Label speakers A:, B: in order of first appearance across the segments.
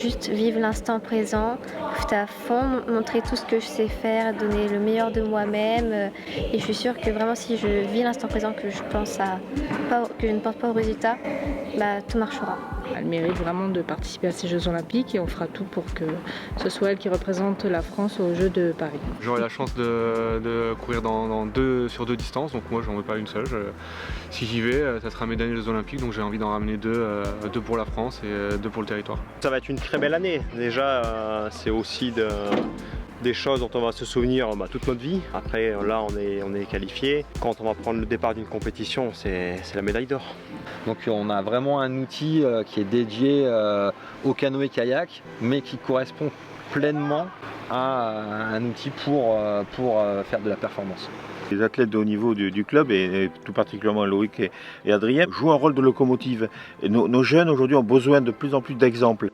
A: Juste vivre l'instant présent, profiter à fond, montrer tout ce que je sais faire, donner le meilleur de moi-même. Et je suis sûre que vraiment si je vis l'instant présent, que que je ne pense pas au résultat, tout marchera.
B: Elle mérite vraiment de participer à ces Jeux Olympiques et on fera tout pour que ce soit elle qui représente la France aux Jeux de Paris.
C: J'aurai la chance de courir sur deux distances, donc moi j'en veux pas une seule. Si j'y vais, ça sera mes derniers Jeux Olympiques, donc j'ai envie d'en ramener deux pour la France et deux pour le territoire.
D: Ça va être une très belle année. Déjà, c'est aussi des choses dont on va se souvenir toute notre vie. Après, là, on est qualifié. Quand on va prendre le départ d'une compétition, c'est la médaille d'or.
E: Donc on a vraiment un outil qui est dédié au canoë-kayak, mais qui correspond pleinement à un outil pour faire de la performance.
F: Les athlètes de haut niveau du club, et tout particulièrement Loïc et Adrien, jouent un rôle de locomotive. Et nos jeunes aujourd'hui ont besoin de plus en plus d'exemples.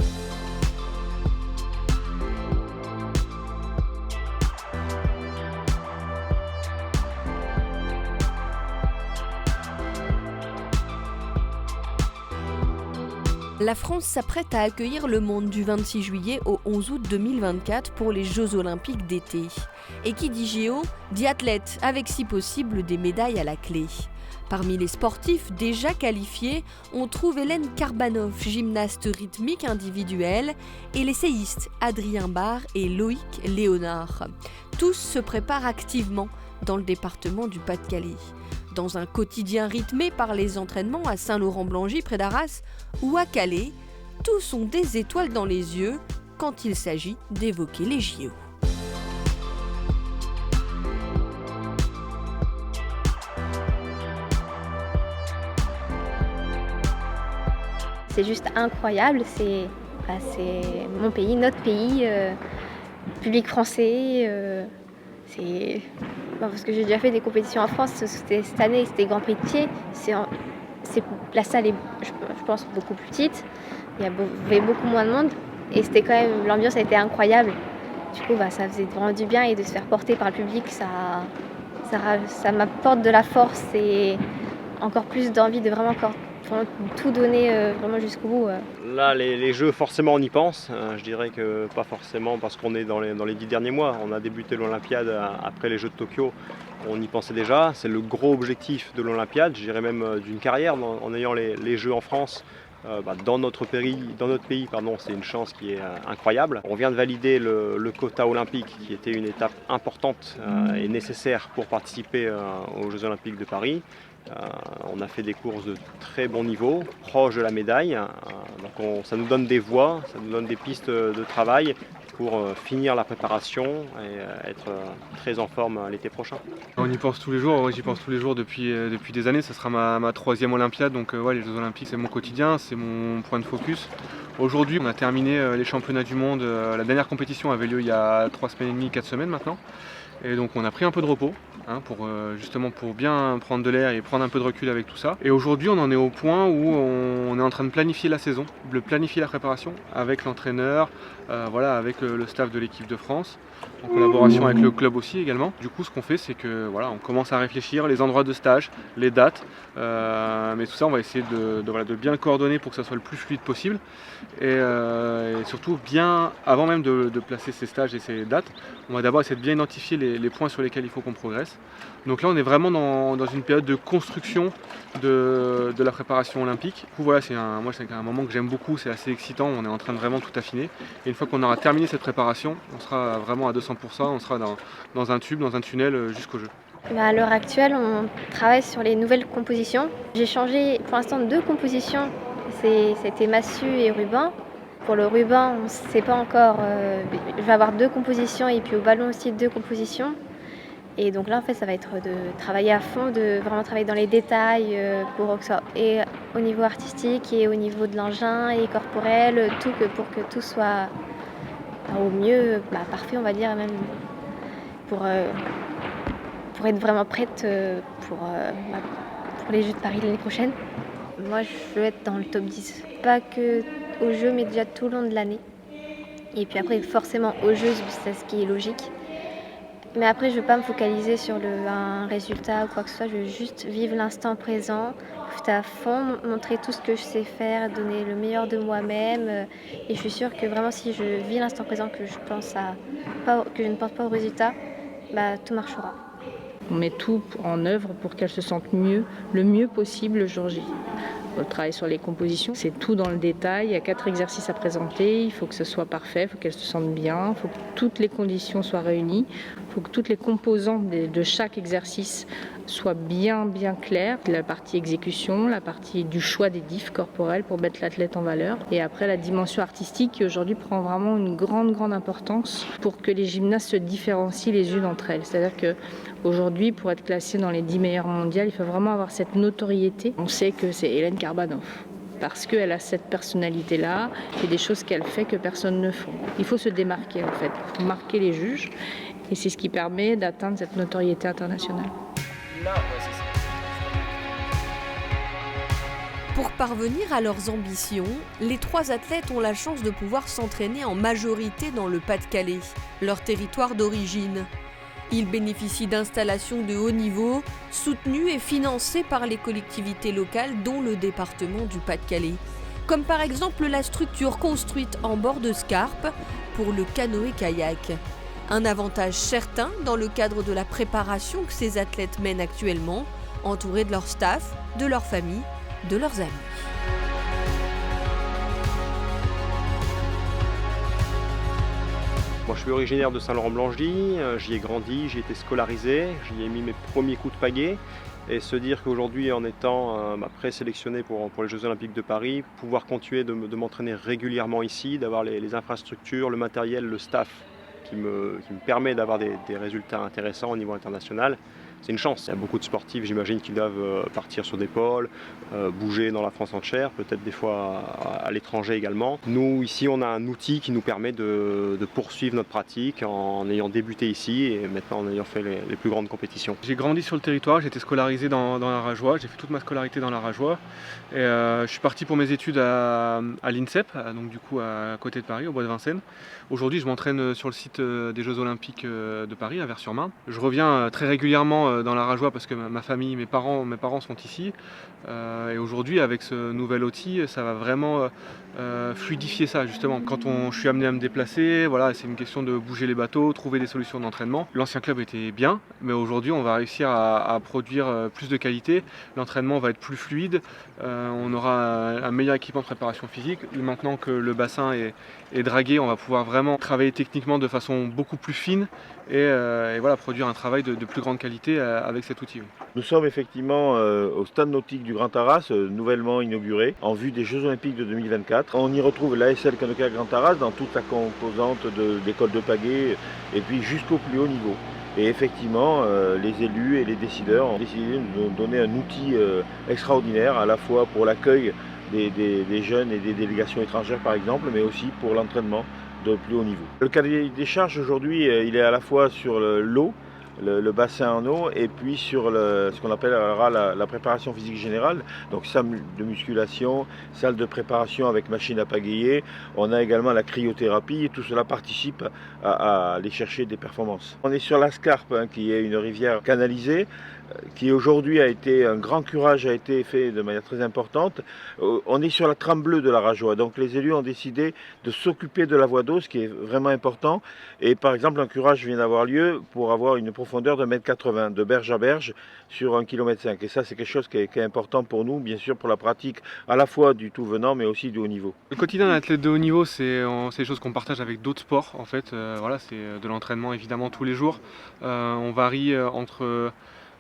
G: La France s'apprête à accueillir le monde du 26 juillet au 11 août 2024 pour les Jeux Olympiques d'été. Et qui dit JO, dit athlète, avec si possible des médailles à la clé. Parmi les sportifs déjà qualifiés, on trouve Hélène Karbanov, gymnaste rythmique individuelle, et l'essayiste Adrien Barre et Loïc Léonard. Tous se préparent activement dans le département du Pas-de-Calais. Dans un quotidien rythmé par les entraînements à Saint-Laurent-Blangy près d'Arras ou à Calais, tous ont des étoiles dans les yeux quand il s'agit d'évoquer les JO.
A: C'est juste incroyable, c'est mon pays, notre pays, public français. Parce que j'ai déjà fait des compétitions en France, cette année c'était Grand Prix de pied, la salle est je pense beaucoup plus petite, il y avait beaucoup moins de monde et c'était quand même, l'ambiance a été incroyable. Du coup ça faisait vraiment du bien et de se faire porter par le public, ça m'apporte de la force et encore plus d'envie de vraiment tout donner vraiment jusqu'au bout.
D: Là, les Jeux, forcément, on y pense. Je dirais que pas forcément parce qu'on est dans les 10 derniers mois. On a débuté l'Olympiade après les Jeux de Tokyo. On y pensait déjà. C'est le gros objectif de l'Olympiade, je dirais même d'une carrière en ayant les Jeux en France. Dans notre pays, c'est une chance qui est incroyable. On vient de valider le quota olympique qui était une étape importante et nécessaire pour participer aux Jeux Olympiques de Paris. On a fait des courses de très bon niveau, proches de la médaille. Donc ça nous donne des voies, ça nous donne des pistes de travail pour finir la préparation et être très en forme l'été prochain.
C: On y pense tous les jours, j'y pense tous les jours depuis des années. Ça sera ma troisième Olympiade, donc les Jeux Olympiques c'est mon quotidien, c'est mon point de focus. Aujourd'hui on a terminé les championnats du monde, la dernière compétition avait lieu il y a 3 semaines et demie, 4 semaines maintenant. Et donc on a pris un peu de repos justement pour bien prendre de l'air et prendre un peu de recul avec tout ça. Et aujourd'hui on en est au point où on est en train de planifier la saison, de planifier la préparation avec l'entraîneur, avec le staff de l'équipe de France, en collaboration avec le club aussi également. Du coup ce qu'on fait c'est que on commence à réfléchir les endroits de stage, les dates, mais tout ça on va essayer de bien le coordonner pour que ça soit le plus fluide possible et surtout bien avant même de placer ces stages et ces dates, on va d'abord essayer de bien identifier les points sur lesquels il faut qu'on progresse. Donc là on est vraiment dans une période de construction de la préparation olympique. Du coup c'est un moment que j'aime beaucoup, c'est assez excitant, on est en train de vraiment tout affiner. Et une fois qu'on aura terminé cette préparation, on sera vraiment à 200%, on sera dans un tube, dans un tunnel jusqu'au jeu.
A: À l'heure actuelle, on travaille sur les nouvelles compositions. J'ai changé pour l'instant 2 compositions, c'était massue et ruban. Pour le ruban, on ne sait pas encore, je vais avoir 2 compositions et puis au ballon aussi 2 compositions. Et donc là en fait ça va être de travailler à fond, de vraiment travailler dans les détails pour que ça, et au niveau artistique et au niveau de l'engin et corporel, pour que tout soit au mieux, parfait on va dire, même pour être vraiment prête pour les Jeux de Paris l'année prochaine. Moi je veux être dans le top 10, pas que aux Jeux mais déjà tout le long de l'année. Et puis après forcément aux Jeux, c'est ce qui est logique. Mais après, je veux pas me focaliser sur un résultat ou quoi que ce soit, je veux juste vivre l'instant présent, profiter à fond, montrer tout ce que je sais faire, donner le meilleur de moi-même. Et je suis sûre que vraiment, si je vis l'instant présent, que que je ne pense pas au résultat, bah, tout marchera.
B: On met tout en œuvre pour qu'elle se sente mieux, le mieux possible le jour J. On travaille sur les compositions, c'est tout dans le détail, il y a 4 exercices à présenter, il faut que ce soit parfait, il faut qu'elle se sente bien, il faut que toutes les conditions soient réunies, il faut que toutes les composantes de chaque exercice soient bien claires. La partie exécution, la partie du choix des diffs corporels pour mettre l'athlète en valeur. Et après la dimension artistique qui aujourd'hui prend vraiment une grande importance pour que les gymnastes se différencient les unes entre elles. C'est-à-dire que aujourd'hui, pour être classé dans les 10 meilleures mondiales, il faut vraiment avoir cette notoriété. On sait que c'est Hélène Karbanoff, parce qu'elle a cette personnalité-là et des choses qu'elle fait que personne ne fait. Il faut se démarquer en fait, il faut marquer les juges et c'est ce qui permet d'atteindre cette notoriété internationale.
G: Pour parvenir à leurs ambitions, les 3 athlètes ont la chance de pouvoir s'entraîner en majorité dans le Pas-de-Calais, leur territoire d'origine. Ils bénéficient d'installations de haut niveau, soutenues et financées par les collectivités locales, dont le département du Pas-de-Calais. Comme par exemple la structure construite en bord de Scarpe pour le canoë-kayak. Un avantage certain dans le cadre de la préparation que ces athlètes mènent actuellement, entourés de leur staff, de leur famille, de leurs amis.
D: Moi je suis originaire de Saint-Laurent-Blangy, j'y ai grandi, j'y ai été scolarisé, j'y ai mis mes premiers coups de pagaie. Et se dire qu'aujourd'hui, en étant présélectionné pour les Jeux Olympiques de Paris, pouvoir continuer de m'entraîner régulièrement ici, d'avoir les infrastructures, le matériel, le staff qui me permet d'avoir des résultats intéressants au niveau international, c'est une chance. Il y a beaucoup de sportifs, j'imagine, qui doivent partir sur des pôles, bouger dans la France entière, peut-être des fois à l'étranger également. Nous, ici, on a un outil qui nous permet de poursuivre notre pratique en ayant débuté ici et maintenant en ayant fait les plus grandes compétitions.
C: J'ai grandi sur le territoire, j'ai été scolarisé dans la Rajoie, j'ai fait toute ma scolarité dans la Rajoie. Et je suis parti pour mes études à l'INSEP, donc du coup à côté de Paris, au bois de Vincennes. Aujourd'hui, je m'entraîne sur le site des Jeux Olympiques de Paris, à Vers-sur-Marne. Je reviens très régulièrement dans la Rajoie parce que ma famille, mes parents sont ici. Et aujourd'hui, avec ce nouvel outil, ça va vraiment fluidifier ça justement. Quand je suis amené à me déplacer, voilà, c'est une question de bouger les bateaux, trouver des solutions d'entraînement. L'ancien club était bien, mais aujourd'hui, on va réussir à produire plus de qualité. L'entraînement va être plus fluide. On aura un meilleur équipement de préparation physique. Maintenant que le bassin est dragué, on va pouvoir vraiment travailler techniquement de façon beaucoup plus fine et voilà, produire un travail de plus grande qualité avec cet outil.
F: Nous sommes effectivement au stade nautique du Grand Arras, nouvellement inauguré, en vue des Jeux Olympiques de 2024. On y retrouve l'ASL Canoë-Kayak Grand Arras dans toute la composante d'école de pagaie et puis jusqu'au plus haut niveau. Et effectivement, les élus et les décideurs ont décidé de nous donner un outil extraordinaire, à la fois pour l'accueil des jeunes et des délégations étrangères par exemple, mais aussi pour l'entraînement de plus haut niveau. Le cahier des charges aujourd'hui, il est à la fois sur l'eau, le bassin en eau, et puis sur ce qu'on appellera la préparation physique générale, donc salle de musculation, salle de préparation avec machine à pagayer. On a également la cryothérapie et tout cela participe à aller chercher des performances. On est sur la Scarpe, qui est une rivière canalisée, qui aujourd'hui un grand curage a été fait de manière très importante. On est sur la trame bleue de la Rajoie, donc les élus ont décidé de s'occuper de la voie d'eau, ce qui est vraiment important. Et par exemple, un curage vient d'avoir lieu pour avoir une profondeur de 1,80 m de berge à berge sur 1,5 km. Et ça, c'est quelque chose qui est important pour nous, bien sûr, pour la pratique à la fois du tout venant, mais aussi du haut niveau.
C: Le quotidien d'un athlète de haut niveau, c'est des choses qu'on partage avec d'autres sports. En fait, voilà, c'est de l'entraînement évidemment tous les jours. On varie entre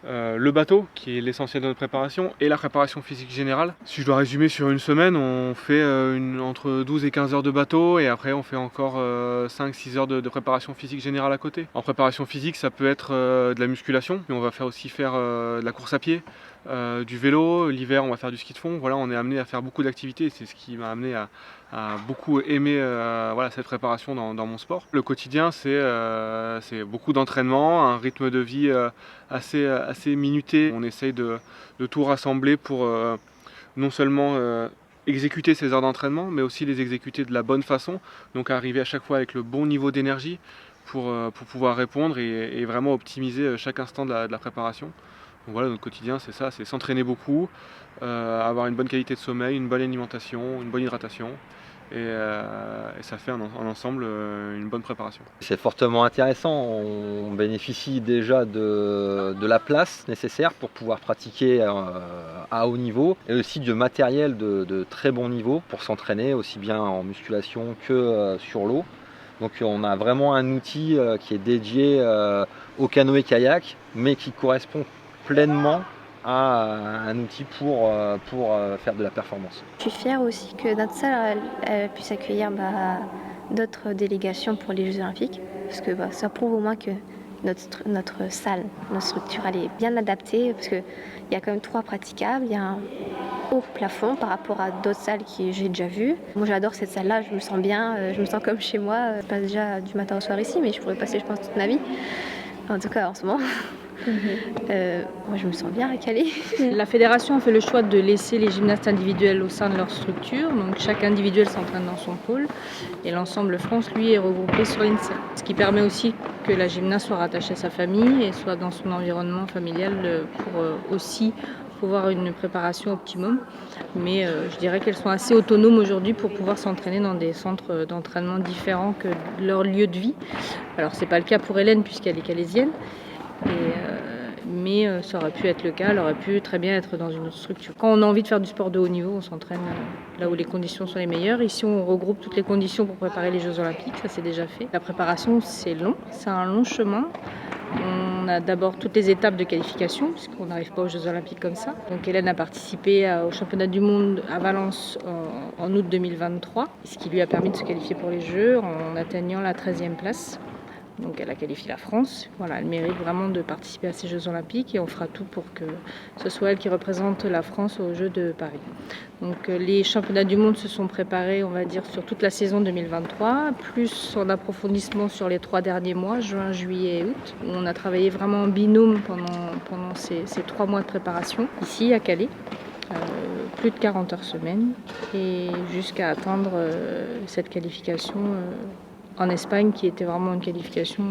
C: le bateau, qui est l'essentiel de notre préparation, et la préparation physique générale. Si je dois résumer sur une semaine, on fait entre 12 et 15 heures de bateau, et après on fait encore 5-6 heures de préparation physique générale à côté. En préparation physique, ça peut être de la musculation, mais on va aussi faire de la course à pied, du vélo. L'hiver, on va faire du ski de fond. Voilà, on est amené à faire beaucoup d'activités, c'est ce qui m'a amené à beaucoup aimer voilà, cette préparation dans mon sport. Le quotidien, c'est beaucoup d'entraînement, un rythme de vie assez minuté. On essaye de tout rassembler pour non seulement exécuter ces heures d'entraînement, mais aussi les exécuter de la bonne façon, donc arriver à chaque fois avec le bon niveau d'énergie pour pouvoir répondre et vraiment optimiser chaque instant de la préparation. Donc voilà, notre quotidien c'est ça, c'est s'entraîner beaucoup, avoir une bonne qualité de sommeil, une bonne alimentation, une bonne hydratation. Et ça fait en ensemble une bonne préparation.
E: C'est fortement intéressant, on bénéficie déjà de la place nécessaire pour pouvoir pratiquer à haut niveau et aussi de matériel de très bon niveau pour s'entraîner aussi bien en musculation que sur l'eau. Donc on a vraiment un outil qui est dédié au canoë-kayak mais qui correspond pleinement à un outil pour faire de la performance.
A: Je suis fière aussi que notre salle elle puisse accueillir d'autres délégations pour les Jeux Olympiques, parce que ça prouve au moins que notre salle, notre structure, elle est bien adaptée, parce qu'il y a quand même 3 praticables, il y a un haut plafond par rapport à d'autres salles que j'ai déjà vues. Moi j'adore cette salle-là, je me sens bien, je me sens comme chez moi. Je passe déjà du matin au soir ici, mais je pourrais passer je pense toute ma vie, en tout cas en ce moment. Moi je me sens bien à Calais.
B: La fédération a fait le choix de laisser les gymnastes individuels au sein de leur structure, donc chaque individuel s'entraîne dans son pôle et l'ensemble France lui est regroupé sur l'INSEP. Ce qui permet aussi que la gymnaste soit rattachée à sa famille et soit dans son environnement familial pour aussi pouvoir une préparation optimum. Mais je dirais qu'elles sont assez autonomes aujourd'hui pour pouvoir s'entraîner dans des centres d'entraînement différents que leur lieu de vie. Alors c'est pas le cas pour Hélène puisqu'elle est calaisienne. Mais ça aurait pu être le cas, elle aurait pu très bien être dans une autre structure. Quand on a envie de faire du sport de haut niveau, on s'entraîne là où les conditions sont les meilleures. Ici, on regroupe toutes les conditions pour préparer les Jeux Olympiques, ça c'est déjà fait. La préparation, c'est long, c'est un long chemin. On a d'abord toutes les étapes de qualification, puisqu'on n'arrive pas aux Jeux Olympiques comme ça. Donc Hélène a participé au championnat du monde à Valence en août 2023, ce qui lui a permis de se qualifier pour les Jeux en atteignant la 13e place. Donc elle a qualifié la France. Voilà, elle mérite vraiment de participer à ces Jeux Olympiques et on fera tout pour que ce soit elle qui représente la France aux Jeux de Paris. Donc les championnats du monde se sont préparés, on va dire, sur toute la saison 2023, plus en approfondissement sur les 3 derniers mois, juin, juillet et août. On a travaillé vraiment en binôme pendant ces 3 mois de préparation, ici à Calais. Plus de 40 heures semaine et jusqu'à atteindre cette qualification en Espagne qui était vraiment une qualification,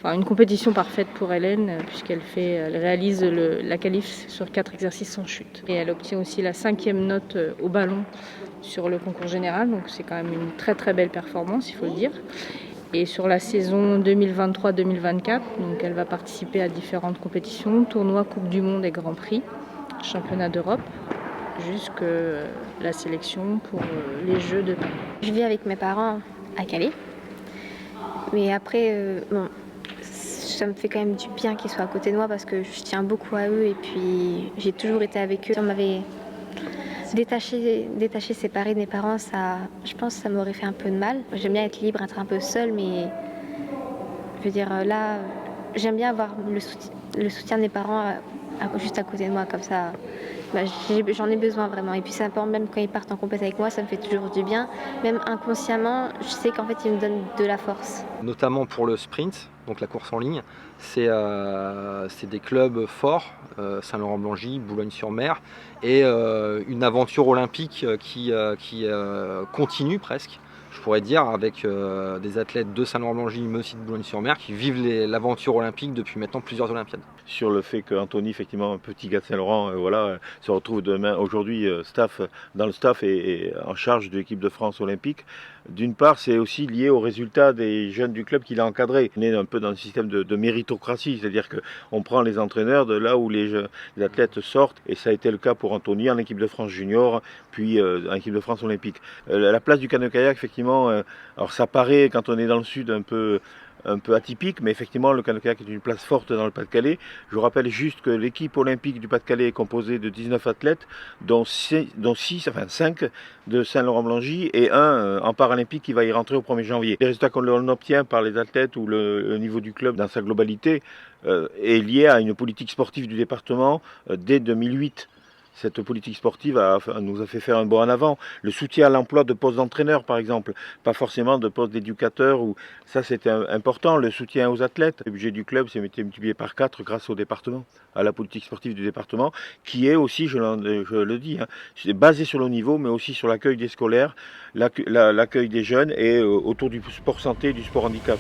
B: une compétition parfaite pour Hélène puisqu'elle réalise la qualif sur 4 exercices sans chute. Et elle obtient aussi la 5e note au ballon sur le concours général, donc c'est quand même une très très belle performance, il faut le dire. Et sur la saison 2023-2024, donc elle va participer à différentes compétitions, tournois, Coupe du Monde et Grand Prix, Championnat d'Europe, jusqu'à la sélection pour les Jeux de Paris.
A: Je vis avec mes parents à Calais. Mais après, ça me fait quand même du bien qu'ils soient à côté de moi parce que je tiens beaucoup à eux et puis j'ai toujours été avec eux. Si on m'avait détaché, séparé de mes parents, je pense que ça m'aurait fait un peu de mal. J'aime bien être libre, être un peu seule, mais je veux dire, là, j'aime bien avoir le soutien de mes parents juste à côté de moi, comme ça. J'en ai besoin vraiment. Et puis c'est important, même quand ils partent en compétition avec moi, ça me fait toujours du bien. Même inconsciemment, je sais qu'en fait, ils me donnent de la force.
E: Notamment pour le sprint, donc la course en ligne, c'est des clubs forts, Saint-Laurent-Blangy, Boulogne-sur-Mer, et une aventure olympique qui continue presque. Je pourrais dire, avec des athlètes de Saint-Laurent-Blangy, mais aussi de Boulogne-sur-Mer, qui vivent l'aventure olympique depuis maintenant plusieurs Olympiades.
F: Sur le fait qu'Anthony, effectivement, un petit gars de Saint-Laurent, se retrouve aujourd'hui dans le staff et en charge de l'équipe de France olympique. D'une part, c'est aussi lié aux résultats des jeunes du club qu'il a encadrés. On est un peu dans le système de méritocratie, c'est-à-dire qu'on prend les entraîneurs de là où les athlètes sortent, et ça a été le cas pour Anthony en équipe de France junior, puis en équipe de France olympique. La place du canoë-kayak, effectivement, alors ça paraît quand on est dans le sud un peu atypique, mais effectivement le canoë-kayak est une place forte dans le Pas-de-Calais. Je rappelle juste que l'équipe olympique du Pas-de-Calais est composée de 19 athlètes, dont 5 de Saint-Laurent-Blangy et un en paralympique qui va y rentrer au 1er janvier. Les résultats qu'on obtient par les athlètes ou le niveau du club dans sa globalité est lié à une politique sportive du département dès 2008. Cette politique sportive nous a fait faire un bond en avant. Le soutien à l'emploi de postes d'entraîneurs, par exemple, pas forcément de postes d'éducateurs. Ça, c'était important. Le soutien aux athlètes. Le budget du club s'est multiplié par 4 grâce au département, à la politique sportive du département, qui est aussi, je le dis, c'est basé sur le niveau, mais aussi sur l'accueil des scolaires, l'accueil des jeunes et autour du sport santé et du sport handicap.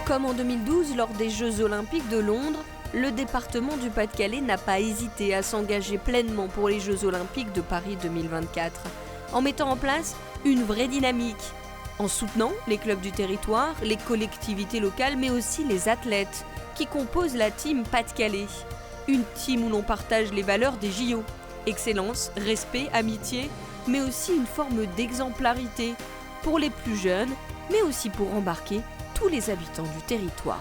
G: Comme en 2012 lors des Jeux Olympiques de Londres, le département du Pas-de-Calais n'a pas hésité à s'engager pleinement pour les Jeux Olympiques de Paris 2024, en mettant en place une vraie dynamique, en soutenant les clubs du territoire, les collectivités locales, mais aussi les athlètes qui composent la team Pas-de-Calais. Une team où l'on partage les valeurs des JO. Excellence, respect, amitié, mais aussi une forme d'exemplarité pour les plus jeunes, mais aussi pour embarquer tous les habitants du territoire.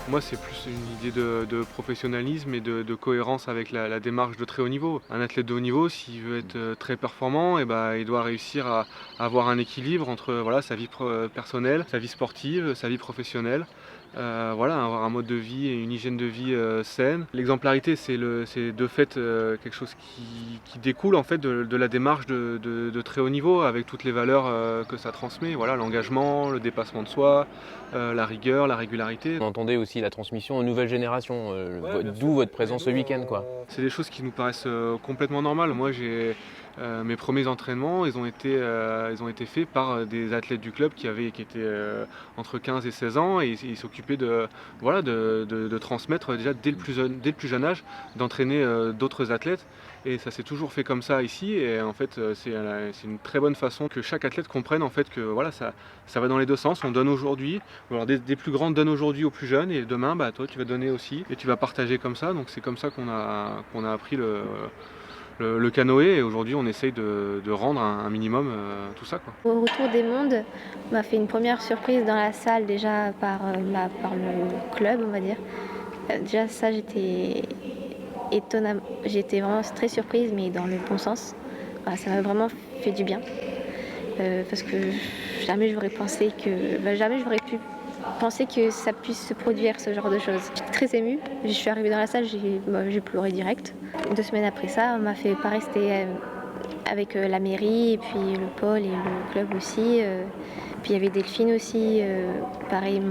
C: Moi, c'est plus une idée de professionnalisme et de cohérence avec la démarche de très haut niveau. Un athlète de haut niveau, s'il veut être très performant, il doit réussir à avoir un équilibre entre sa vie personnelle, sa vie sportive, sa vie professionnelle. Avoir un mode de vie et une hygiène de vie saine. L'exemplarité, c'est de fait quelque chose qui découle en fait de la démarche de très haut niveau, avec toutes les valeurs que ça transmet. L'engagement, le dépassement de soi, la rigueur, la régularité.
H: On entendait aussi la transmission aux nouvelles générations, d'où votre présence ce week-end, quoi.
C: C'est des choses qui nous paraissent complètement normales. Moi, mes premiers entraînements, ils ont été faits par des athlètes du club qui étaient entre 15 et 16 ans, et ils s'occupaient de transmettre déjà dès le plus jeune âge, d'entraîner d'autres athlètes. Et ça s'est toujours fait comme ça ici, et en fait c'est une très bonne façon que chaque athlète comprenne en fait que ça va dans les deux sens. On donne aujourd'hui, des plus grands donnent aujourd'hui aux plus jeunes, et demain toi tu vas donner aussi et tu vas partager comme ça. Donc c'est comme ça qu'on a appris le canoë, et aujourd'hui on essaye de rendre un minimum tout ça, quoi.
A: Au retour des mondes, on m'a fait une première surprise dans la salle déjà par le club, on va dire. Déjà ça, j'étais vraiment très surprise, mais dans le bon sens. Ça m'a vraiment fait du bien, parce que jamais j'aurais pu penser que ça puisse se produire, ce genre de choses. J'étais très émue. Je suis arrivée dans la salle, j'ai pleuré direct. 2 semaines après ça, on m'a fait pareil, c'était avec la mairie, et puis le pôle et le club aussi. Puis il y avait Delphine aussi, pareil,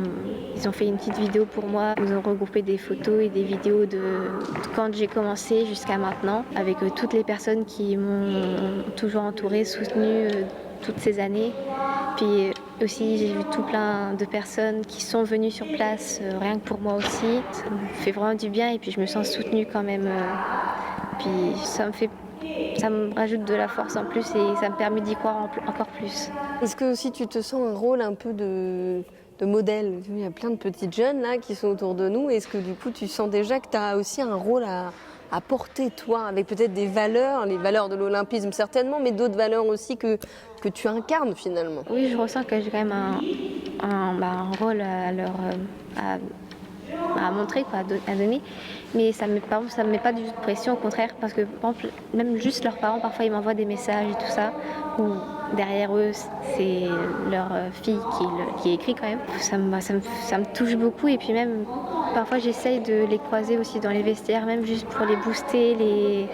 A: ils ont fait une petite vidéo pour moi. Ils ont regroupé des photos et des vidéos de quand j'ai commencé jusqu'à maintenant, avec toutes les personnes qui m'ont toujours entourée, soutenue toutes ces années. Puis aussi, j'ai vu tout plein de personnes qui sont venues sur place, rien que pour moi aussi. Ça me fait vraiment du bien, et puis je me sens soutenue quand même. Puis ça me rajoute de la force en plus, et ça me permet d'y croire encore plus.
I: Est-ce que aussi tu te sens un rôle un peu de modèle? Il y a plein de petites jeunes là qui sont autour de nous. Est-ce que du coup tu sens déjà que tu as aussi un rôle à porter, toi, avec peut-être des valeurs, les valeurs de l'olympisme certainement, mais d'autres valeurs aussi que tu incarnes finalement?
A: Oui, je ressens que j'ai quand même un rôle à montrer, à donner, mais ça me met pas du tout de pression, au contraire, parce que par exemple, même juste leurs parents, parfois ils m'envoient des messages et tout ça, où derrière eux c'est leur fille qui écrit quand même. Ça me touche beaucoup, et puis même parfois j'essaye de les croiser aussi dans les vestiaires, même juste pour les booster,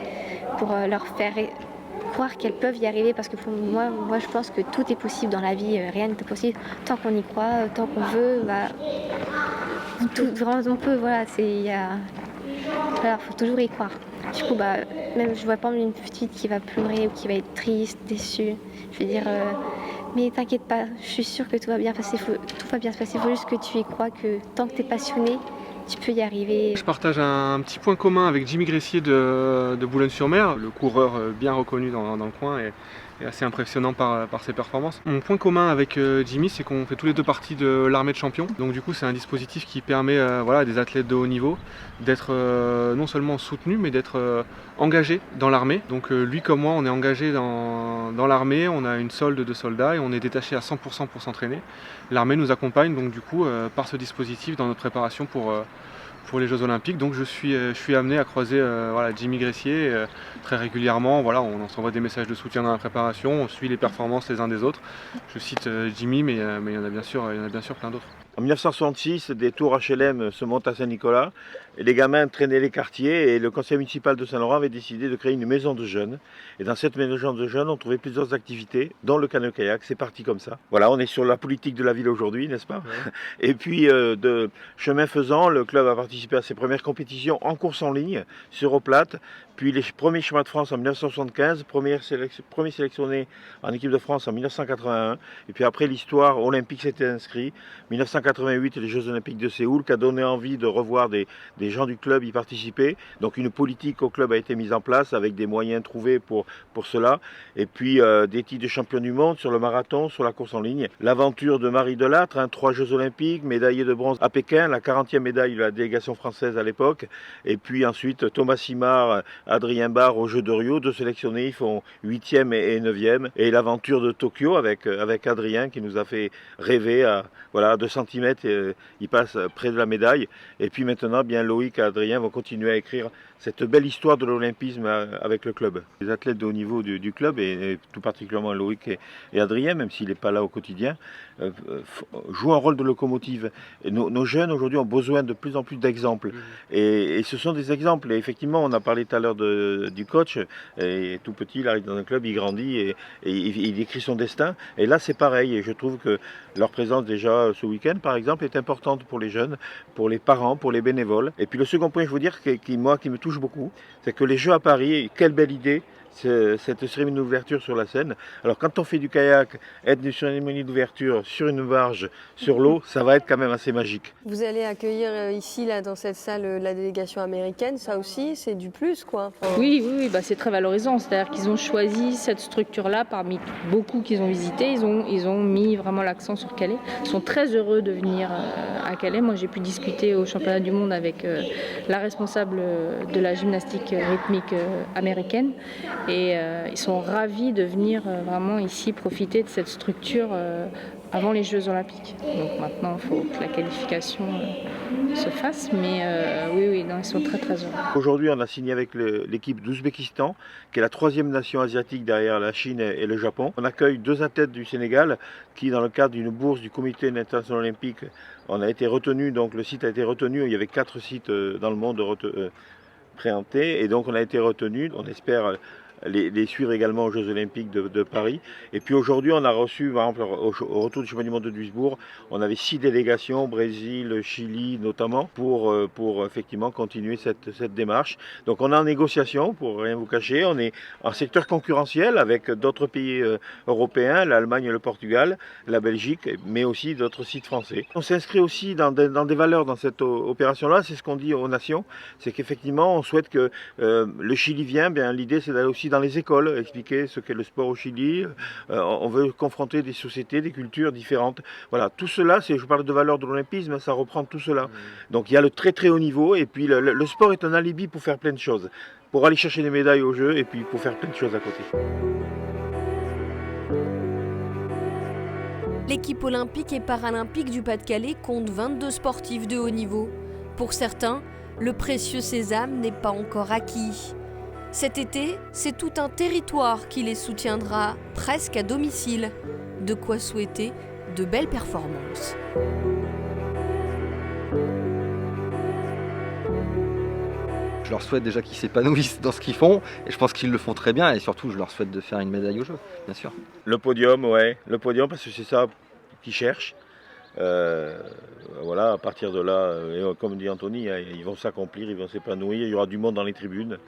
A: pour leur faire croire qu'elles peuvent y arriver, parce que pour moi je pense que tout est possible dans la vie, rien n'est impossible tant qu'on y croit, tant qu'on veut, tout vraiment on peut, faut toujours y croire. Du coup, même je vois pas une petite qui va pleurer ou qui va être triste, déçue. Je vais dire, mais t'inquiète pas, je suis sûre que tout va bien se passer, il faut juste que tu y crois, que tant que t'es passionné, tu peux y arriver.
C: Je partage un petit point commun avec Jimmy Gressier de Boulogne-sur-Mer, le coureur bien reconnu dans le coin et assez impressionnant par ses performances. Mon point commun avec Jimmy, c'est qu'on fait tous les deux partie de l'armée de champions. Donc du coup, c'est un dispositif qui permet à des athlètes de haut niveau d'être non seulement soutenus, mais d'être engagés dans l'armée. Donc lui comme moi, on est engagé dans l'armée, on a une solde de soldats et on est détaché à 100% pour s'entraîner. L'armée nous accompagne donc du coup par ce dispositif dans notre préparation pour les Jeux Olympiques. Donc je suis amené à croiser Jimmy Gressier très régulièrement. On s'envoie des messages de soutien dans la préparation, on suit les performances les uns des autres. Je cite Jimmy, mais il y en a bien sûr plein d'autres.
F: En 1966, des tours HLM se montent à Saint-Nicolas et les gamins traînaient les quartiers et le conseil municipal de Saint-Laurent avait décidé de créer une maison de jeunes. Et dans cette maison de jeunes, on trouvait plusieurs activités, dont le canoë-kayak. C'est parti comme ça. Voilà, on est sur la politique de la ville aujourd'hui, n'est-ce pas? Ouais. Et puis, de chemin faisant, le club a participé à ses premières compétitions en course en ligne sur eau plate. Puis les premiers chemins de France en 1975, premier sélectionné en équipe de France en 1981. Et puis après, l'histoire olympique s'était inscrite. 1988, les Jeux Olympiques de Séoul, qui a donné envie de revoir des gens du club y participer. Donc une politique au club a été mise en place avec des moyens trouvés pour cela. Et puis des titres de champion du monde sur le marathon, sur la course en ligne. L'aventure de Marie Delattre, 3 Jeux Olympiques, médaillée de bronze à Pékin, la 40e médaille de la délégation française à l'époque. Et puis ensuite, Thomas Simard, Adrien Barre aux Jeux de Rio, 2 sélectionnés, ils font 8e et 9e. Et l'aventure de Tokyo avec Adrien qui nous a fait rêver à 2 cm, il passe près de la médaille. Et puis maintenant, bien Loïc et Adrien vont continuer à écrire cette belle histoire de l'olympisme avec le club. Les athlètes de haut niveau du club, et tout particulièrement Loïc et Adrien, même s'il n'est pas là au quotidien, jouent un rôle de locomotive. Et nos jeunes aujourd'hui ont besoin de plus en plus d'exemples. Et ce sont des exemples. Et effectivement, on a parlé tout à l'heure du coach. Et tout petit, il arrive dans un club, il grandit et il écrit son destin. Et là, c'est pareil. Et je trouve que leur présence déjà ce week-end, par exemple, est importante pour les jeunes, pour les parents, pour les bénévoles. Et puis le second point, je veux dire, qui me touche beaucoup, c'est que les Jeux à Paris, quelle belle idée, cette cérémonie d'ouverture sur la Seine. Alors quand on fait du kayak, être une cérémonie d'ouverture sur une barge, sur l'eau, ça va être quand même assez magique.
I: Vous allez accueillir ici, là, dans cette salle, la délégation américaine, ça aussi, c'est du plus, quoi. Enfin...
B: Oui, c'est très valorisant. C'est-à-dire qu'ils ont choisi cette structure-là parmi beaucoup qu'ils ont visité. Ils ont mis vraiment l'accent sur Calais. Ils sont très heureux de venir à Calais. Moi, j'ai pu discuter au championnat du monde avec la responsable de la gymnastique rythmique américaine. Et ils sont ravis de venir vraiment ici profiter de cette structure avant les Jeux Olympiques. Donc maintenant, il faut que la qualification se fasse, mais ils sont très très heureux.
F: Aujourd'hui, on a signé avec l'équipe d'Ouzbékistan, qui est la 3e nation asiatique derrière la Chine et le Japon. On accueille 2 athlètes du Sénégal qui, dans le cadre d'une bourse du Comité international olympique, on a été retenu, donc le site a été retenu, il y avait 4 sites dans le monde préemptés, et donc on a été retenu, on espère les suivre également aux Jeux Olympiques de Paris. Et puis aujourd'hui, on a reçu, par exemple, au retour du championnat du monde de Duisbourg, on avait 6 délégations, Brésil, Chili notamment, pour effectivement continuer cette démarche. Donc on est en négociation, pour rien vous cacher, on est en secteur concurrentiel avec d'autres pays européens, l'Allemagne, le Portugal, la Belgique, mais aussi d'autres sites français. On s'inscrit aussi dans des valeurs dans cette opération-là, c'est ce qu'on dit aux nations, c'est qu'effectivement on souhaite que le Chili vienne, bien l'idée c'est d'aller aussi dans les écoles, expliquer ce qu'est le sport au Chili. On veut confronter des sociétés, des cultures différentes. Voilà, tout cela, je parle de valeurs de l'olympisme, ça reprend tout cela. Donc il y a le très très haut niveau, et puis le sport est un alibi pour faire plein de choses. Pour aller chercher des médailles aux Jeux, et puis pour faire plein de choses à côté.
G: L'équipe olympique et paralympique du Pas-de-Calais compte 22 sportifs de haut niveau. Pour certains, le précieux sésame n'est pas encore acquis. Cet été, c'est tout un territoire qui les soutiendra presque à domicile. De quoi souhaiter de belles performances.
E: Je leur souhaite déjà qu'ils s'épanouissent dans ce qu'ils font, et je pense qu'ils le font très bien, et surtout je leur souhaite de faire une médaille au jeu, bien sûr.
F: Le podium, le podium, parce que c'est ça qu'ils cherchent. Voilà, à partir de là, comme dit Anthony, ils vont s'accomplir, ils vont s'épanouir, il y aura du monde dans les tribunes.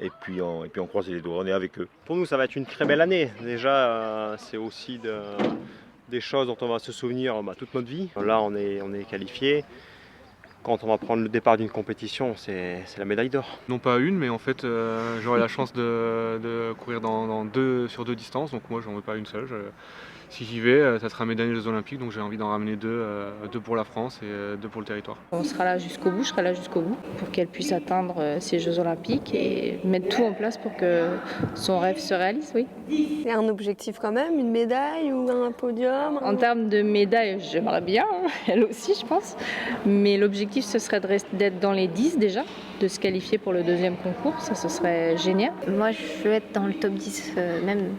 F: Et puis on croise les doigts, on est avec eux.
D: Pour nous, ça va être une très belle année. Déjà, c'est aussi des choses dont on va se souvenir toute notre vie. Là, on est qualifié. Quand on va prendre le départ d'une compétition, c'est la médaille d'or.
C: Non pas une, mais en fait, j'aurai la chance de courir sur 2 distances. Donc moi, j'en veux pas une seule. Si j'y vais, ça sera mes derniers Jeux Olympiques, donc j'ai envie d'en ramener 2 pour la France et 2 pour le territoire.
B: On sera là jusqu'au bout, je serai là jusqu'au bout, pour qu'elle puisse atteindre ces Jeux Olympiques et mettre tout en place pour que son rêve se réalise, oui.
I: C'est un objectif quand même, une médaille ou un podium?
B: En termes de médaille, j'aimerais bien, elle aussi je pense, mais l'objectif ce serait d'être dans les 10 déjà, de se qualifier pour le 2e concours, ça ce serait génial.
A: Moi je veux être dans le top 10 même.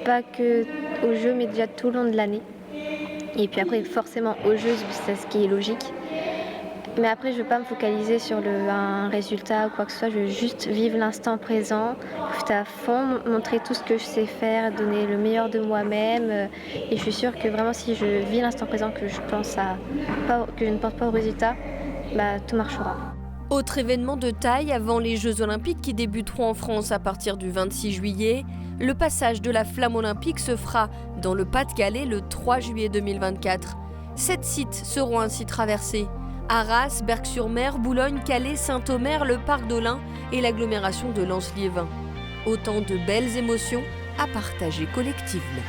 A: Pas que au jeu, mais déjà tout le long de l'année. Et puis après, forcément, aux Jeux, c'est ce qui est logique. Mais après, je ne veux pas me focaliser sur un résultat ou quoi que ce soit. Je veux juste vivre l'instant présent, profiter à fond, montrer tout ce que je sais faire, donner le meilleur de moi-même. Et je suis sûre que vraiment, si je vis l'instant présent, que je ne pense pas au résultat, tout marchera.
G: Autre événement de taille avant les Jeux Olympiques qui débuteront en France à partir du 26 juillet, le passage de la flamme olympique se fera dans le Pas-de-Calais le 3 juillet 2024. 7 sites seront ainsi traversés. Arras, Berck-sur-Mer, Boulogne, Calais, Saint-Omer, le parc d'Olin et l'agglomération de Lens-Liévin. Autant de belles émotions à partager collectivement.